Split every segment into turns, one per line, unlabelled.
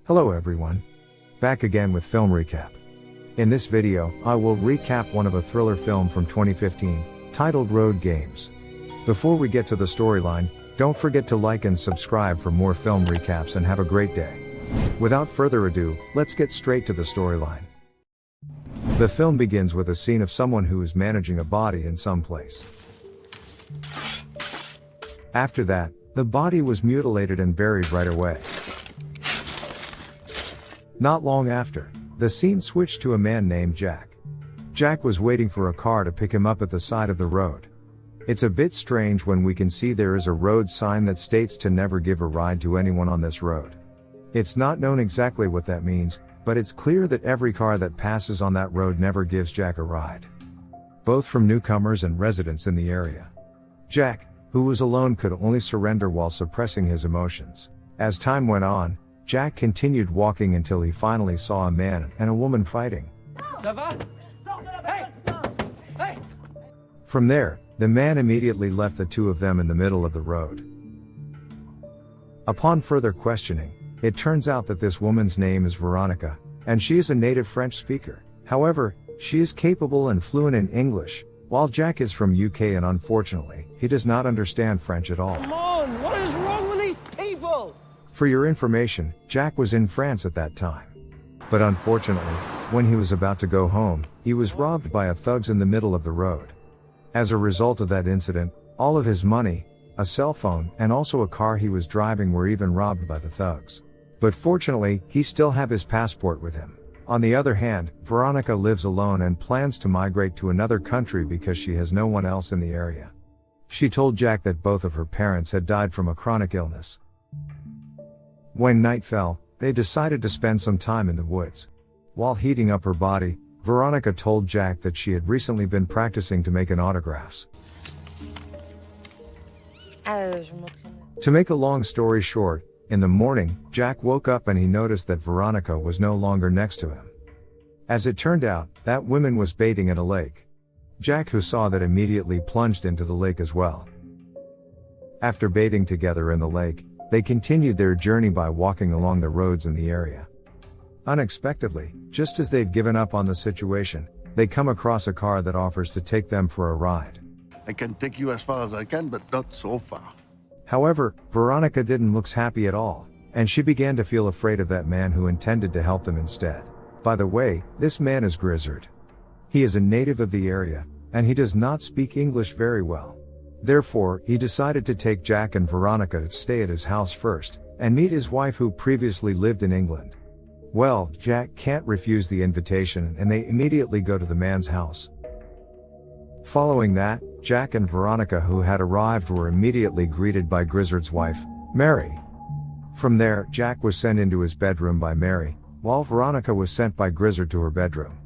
Hello everyone. Back again with Film Recap. In this video, I will recap one of a thriller film from 2015, titled Road Games. Before we get to the storyline, don't forget to like and subscribe for more film recaps and have a great day. Without further ado, let's get straight to the storyline. The film begins with a scene of someone who is managing a body in some place. After that, the body was mutilated and buried right away. Not long after, the scene switched to a man named Jack. Jack was waiting for a car to pick him up at the side of the road. It's a bit strange when we can see there is a road sign that states to never give a ride to anyone on this road. It's not known exactly what that means, but it's clear that every car that passes on that road never gives Jack a ride. Both from newcomers and residents in the area. Jack, who was alone, could only surrender while suppressing his emotions. As time went on, Jack continued walking until he finally saw a man and a woman fighting. From there, the man immediately left the two of them in the middle of the road. Upon further questioning, it turns out that this woman's name is Veronica, and she is a native French speaker. However, she is capable and fluent in English, while Jack is from UK and unfortunately, he does not understand French at all.
Come on, what is wrong with these people?
For your information, Jack was in France at that time. But unfortunately, when he was about to go home, he was robbed by thugs in the middle of the road. As a result of that incident, all of his money, a cell phone, and also a car he was driving were even robbed by the thugs. But fortunately, he still have his passport with him. On the other hand, Veronica lives alone and plans to migrate to another country because she has no one else in the area. She told Jack that both of her parents had died from a chronic illness. When night fell, they decided to spend some time in the woods. While heating up her body, Veronica told Jack that she had recently been practicing to make autographs. To make a long story short, in the morning, Jack woke up and he noticed that Veronica was no longer next to him. As it turned out, that woman was bathing at a lake. Jack, who saw that, immediately plunged into the lake as well. After bathing together in the lake, they continued their journey by walking along the roads in the area. Unexpectedly, just as they've given up on the situation, they come across a car that offers to take them for a ride.
I can take you as far as I can, but not so far.
However, Veronica didn't look happy at all, and she began to feel afraid of that man who intended to help them instead. By the way, this man is Grizzard. He is a native of the area, and he does not speak English very well. Therefore, he decided to take Jack and Veronica to stay at his house first, and meet his wife who previously lived in England. Well, Jack can't refuse the invitation and they immediately go to the man's house. Following that, Jack and Veronica, who had arrived, were immediately greeted by Grizzard's wife, Mary. From there, Jack was sent into his bedroom by Mary, while Veronica was sent by Grizzard to her bedroom.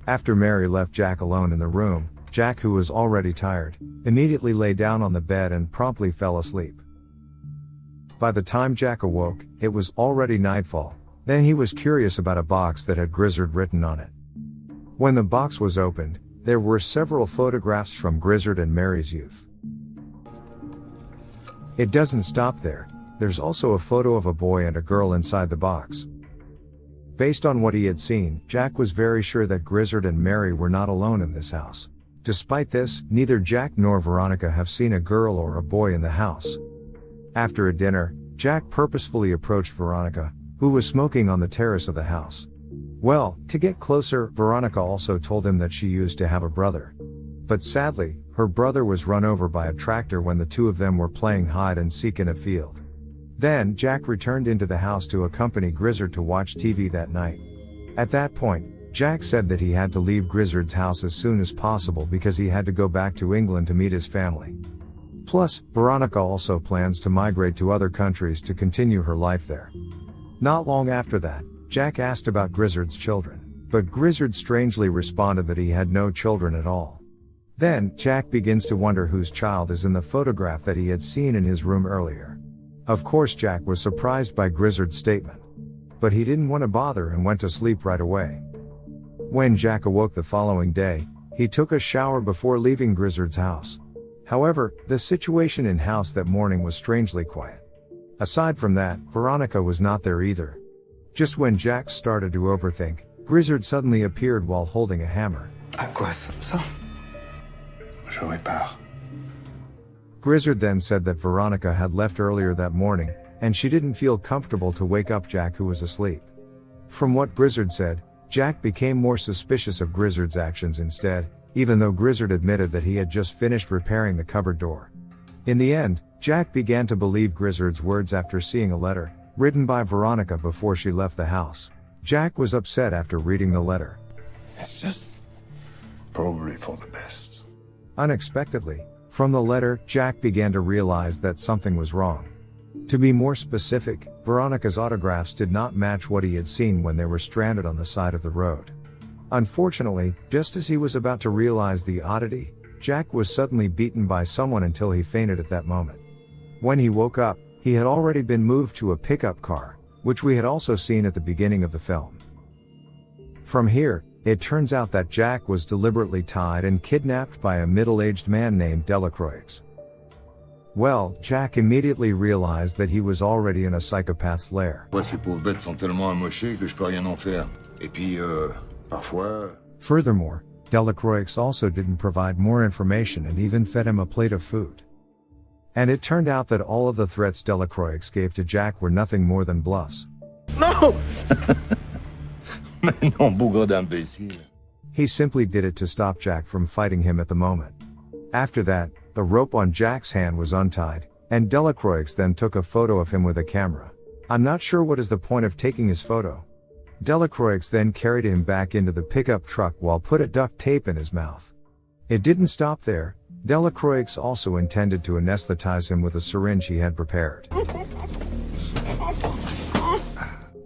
After Mary left Jack alone in the room, Jack, who was already tired, immediately lay down on the bed and promptly fell asleep. By the time Jack awoke, it was already nightfall. Then he was curious about a box that had Grizzard written on it. When the box was opened, there were several photographs from Grizzard and Mary's youth. It doesn't stop there, there's also a photo of a boy and a girl inside the box. Based on what he had seen, Jack was very sure that Grizzard and Mary were not alone in this house. Despite this, neither Jack nor Veronica have seen a girl or a boy in the house. After a dinner, Jack purposefully approached Veronica, who was smoking on the terrace of the house. Well, to get closer, Veronica also told him that she used to have a brother. But sadly, her brother was run over by a tractor when the two of them were playing hide and seek in a field. Then, Jack returned into the house to accompany Grizzard to watch TV that night. At that point, Jack said that he had to leave Grizzard's house as soon as possible because he had to go back to England to meet his family. Plus, Veronica also plans to migrate to other countries to continue her life there. Not long after that, Jack asked about Grizzard's children, but Grizzard strangely responded that he had no children at all. Then, Jack begins to wonder whose child is in the photograph that he had seen in his room earlier. Of course, Jack was surprised by Grizzard's statement. But he didn't want to bother and went to sleep right away. When Jack awoke the following day, he took a shower before leaving Grizzard's house. However, the situation in house that morning was strangely quiet. Aside from that, Veronica was not there either. Just when Jack started to overthink, Grizzard suddenly appeared while holding a hammer.
À quoi ça? Je répare.
Grizzard then said that Veronica had left earlier that morning, and she didn't feel comfortable to wake up Jack, who was asleep. From what Grizzard said, Jack became more suspicious of Grizzard's actions instead, even though Grizzard admitted that he had just finished repairing the cupboard door. In the end, Jack began to believe Grizzard's words after seeing a letter, written by Veronica before she left the house. Jack was upset after reading the letter.
It's just probably for the best.
Unexpectedly, from the letter, Jack began to realize that something was wrong. To be more specific, Veronica's autographs did not match what he had seen when they were stranded on the side of the road. Unfortunately, just as he was about to realize the oddity, Jack was suddenly beaten by someone until he fainted at that moment. When he woke up, he had already been moved to a pickup car, which we had also seen at the beginning of the film. From here, it turns out that Jack was deliberately tied and kidnapped by a middle-aged man named Delacroix. Well, Jack immediately realized that he was already in a psychopath's lair.
Ces pauvres bêtes sont tellement amochées que je peux rien en faire. Et puis, parfois...
Furthermore, Delacroix also didn't provide more information and even fed him a plate of food. And it turned out that all of the threats Delacroix gave to Jack were nothing more than bluffs.
No!
Mais non, bougre d'imbécile.
He simply did it to stop Jack from fighting him at the moment. After that, the rope on Jack's hand was untied, and Delacroix then took a photo of him with a camera. I'm not sure what is the point of taking his photo. Delacroix then carried him back into the pickup truck while put a duct tape in his mouth. It didn't stop there. Delacroix also intended to anesthetize him with a syringe he had prepared.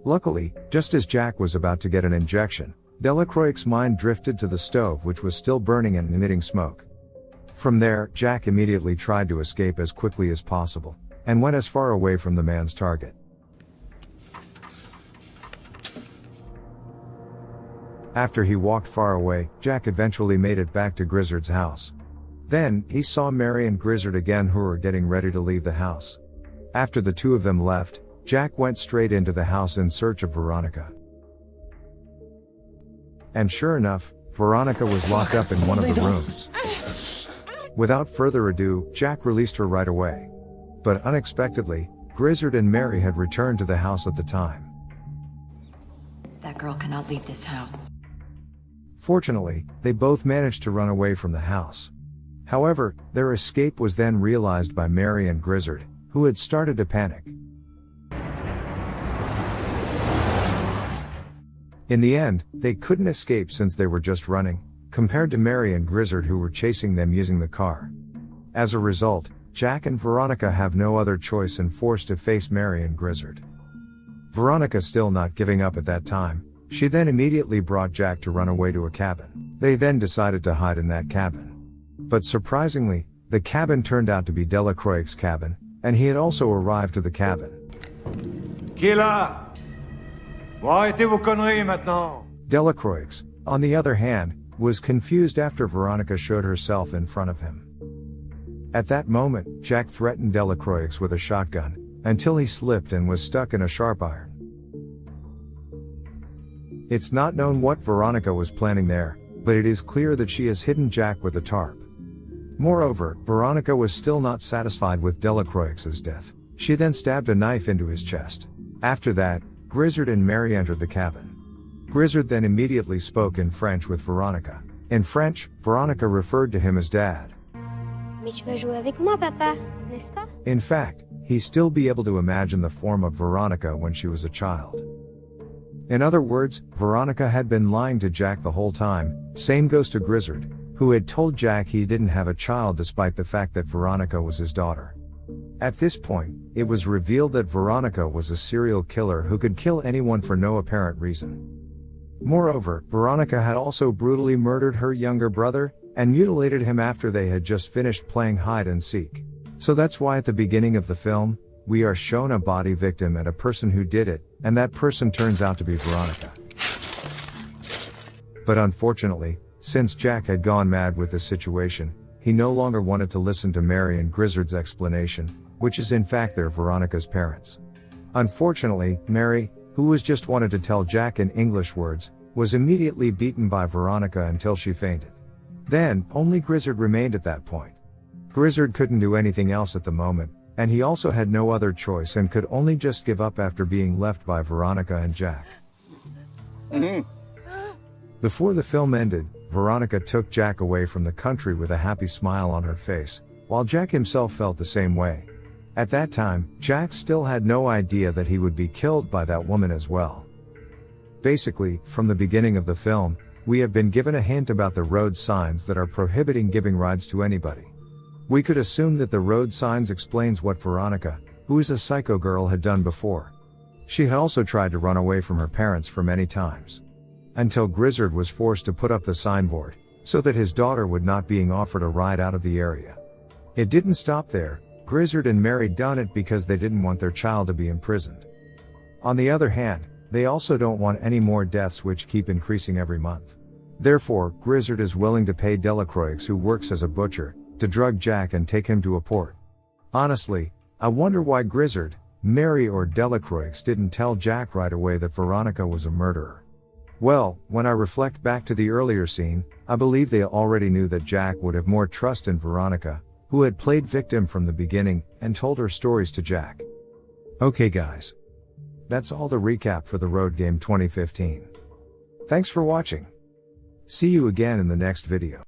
Luckily, just as Jack was about to get an injection, Delacroix's mind drifted to the stove, which was still burning and emitting smoke. From there, Jack immediately tried to escape as quickly as possible, and went as far away from the man's target. After he walked far away, Jack eventually made it back to Grizzard's house. Then, he saw Mary and Grizzard again, who were getting ready to leave the house. After the two of them left, Jack went straight into the house in search of Veronica. And sure enough, Veronica was locked up in one of the rooms. Without further ado, Jack released her right away. But unexpectedly, Grizzard and Mary had returned to the house at the time.
That girl cannot leave this house.
Fortunately, they both managed to run away from the house. However, their escape was then realized by Mary and Grizzard, who had started to panic. In the end, they couldn't escape since they were just running, compared to Mary and Grizzard, who were chasing them using the car. As a result, Jack and Veronica have no other choice and forced to face Mary and Grizzard. Veronica still not giving up at that time, she then immediately brought Jack to run away to a cabin. They then decided to hide in that cabin. But surprisingly, the cabin turned out to be Delacroix's cabin, and he had also arrived to the cabin.
Qui est là? Bon, arrêtez vos conneries maintenant.
Delacroix, on the other hand, was confused after Veronica showed herself in front of him. At that moment, Jack threatened Delacroix with a shotgun, until he slipped and was stuck in a sharp iron. It's not known what Veronica was planning there, but it is clear that she has hidden Jack with a tarp. Moreover, Veronica was still not satisfied with Delacroix's death. She then stabbed a knife into his chest. After that, Grizzard and Mary entered the cabin. Grizzard then immediately spoke in French with Veronica. In French, Veronica referred to him as Dad.
Mais tu vas jouer avec moi, papa, n'est-ce pas?
In fact, he'd still be able to imagine the form of Veronica when she was a child. In other words, Veronica had been lying to Jack the whole time. Same goes to Grizzard, who had told Jack he didn't have a child despite the fact that Veronica was his daughter. At this point, it was revealed that Veronica was a serial killer who could kill anyone for no apparent reason. Moreover, Veronica had also brutally murdered her younger brother, and mutilated him after they had just finished playing hide and seek. So that's why at the beginning of the film, we are shown a body victim and a person who did it, and that person turns out to be Veronica. But unfortunately, since Jack had gone mad with this situation, he no longer wanted to listen to Mary and Grizzard's explanation, which is in fact their Veronica's parents. Unfortunately, Mary, who was just wanted to tell Jack in English words, was immediately beaten by Veronica until she fainted. Then, only Grizzard remained at that point. Grizzard couldn't do anything else at the moment, and he also had no other choice and could only just give up after being left by Veronica and Jack. Before the film ended, Veronica took Jack away from the country with a happy smile on her face, while Jack himself felt the same way. At that time, Jack still had no idea that he would be killed by that woman as well. Basically, from the beginning of the film, we have been given a hint about the road signs that are prohibiting giving rides to anybody. We could assume that the road signs explains what Veronica, who is a psycho girl, had done before. She had also tried to run away from her parents for many times. Until Grizzard was forced to put up the signboard, so that his daughter would not being offered a ride out of the area. It didn't stop there. Grizzard and Mary done it because they didn't want their child to be imprisoned. On the other hand, they also don't want any more deaths, which keep increasing every month. Therefore, Grizzard is willing to pay Delacroix, who works as a butcher, to drug Jack and take him to a port. Honestly, I wonder why Grizzard, Mary or Delacroix didn't tell Jack right away that Veronica was a murderer. Well, when I reflect back to the earlier scene, I believe they already knew that Jack would have more trust in Veronica, who had played victim from the beginning, and told her stories to Jack. Okay guys. That's all the recap for the Road Game 2015. Thanks for watching. See you again in the next video.